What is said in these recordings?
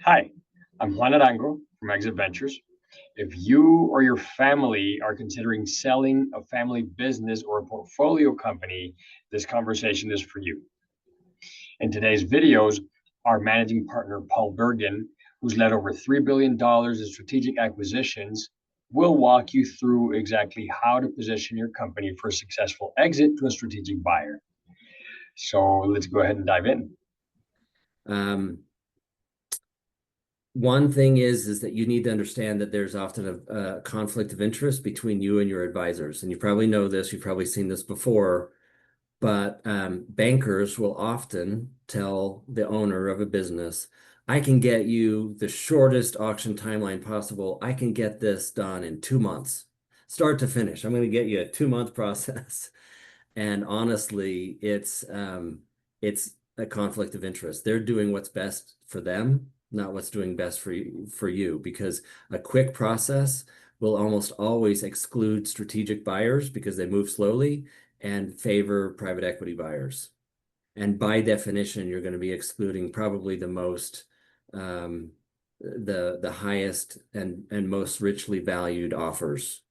Hi, I'm Juan Arango from Exit Ventures. If you or your family are considering selling a family business or a portfolio company, this conversation is for you. In today's videos, our managing partner, Paul Bergen, who's led over $3 billion in strategic acquisitions, will walk you through exactly how to position your company for a successful exit to a strategic buyer. So let's go ahead and dive in. Um, One thing is that you need to understand that there's often a conflict of interest between you and your advisors. And you probably know this, you've probably seen this before, but bankers will often tell the owner of a business, I can get you the shortest auction timeline possible. I can get this done in 2 months, start to finish. I'm going to get you a 2 month process. And honestly, it's a conflict of interest. They're doing what's best for them, not what's doing best for you, because a quick process will almost always exclude strategic buyers because they move slowly and favor private equity buyers. And by definition, you're going to be excluding probably the most the highest and most richly valued offers.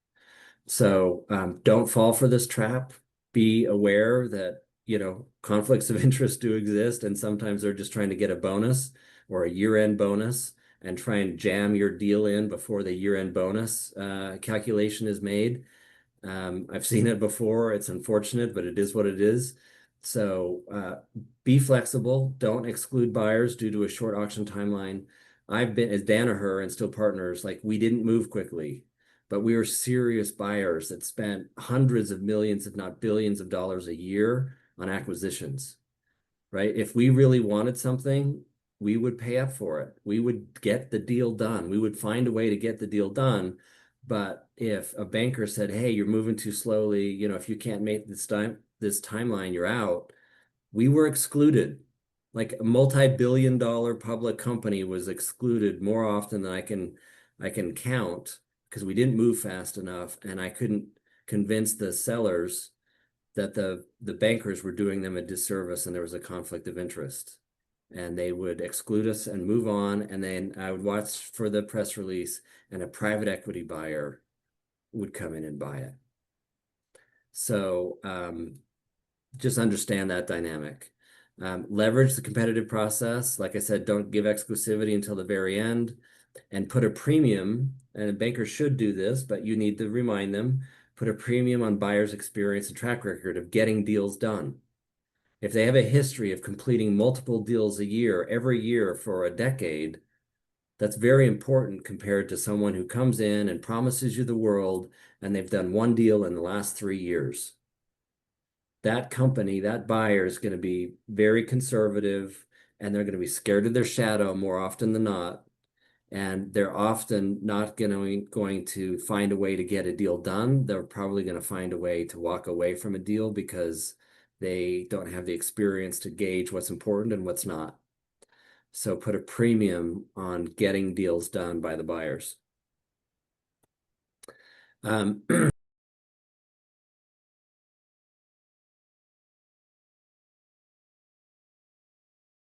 So don't fall for this trap. Be aware that, conflicts of interest do exist, and sometimes they're just trying to get a bonus or a year-end bonus and try and jam your deal in before the year-end bonus calculation is made. I've seen it before. It's unfortunate, but it is what it is. So be flexible. Don't exclude buyers due to a short auction timeline. I've been as Danaher and Still Partners, like we didn't move quickly, but we were serious buyers that spent hundreds of millions, if not billions of dollars a year on acquisitions, right? If we really wanted something, we would pay up for it. We would get the deal done. We would find a way to get the deal done. But if a banker said, hey, you're moving too slowly, if you can't make this timeline, you're out, we were excluded. Like a multi-billion dollar public company was excluded more often than I can count because we didn't move fast enough, and I couldn't convince the sellers that the bankers were doing them a disservice and there was a conflict of interest. And they would exclude us and move on. And then I would watch for the press release and a private equity buyer would come in and buy it. So just understand that dynamic. Leverage the competitive process. Like I said, don't give exclusivity until the very end, and put a premium, and a banker should do this, but you need to remind them, put a premium on buyers' experience and track record of getting deals done. If they have a history of completing multiple deals a year, every year for a decade, that's very important compared to someone who comes in and promises you the world and they've done one deal in the last 3 years. That company, that buyer is going to be very conservative, and they're going to be scared of their shadow more often than not. And they're often not going to find a way to get a deal done. They're probably going to find a way to walk away from a deal because they don't have the experience to gauge what's important and what's not. So put a premium on getting deals done by the buyers.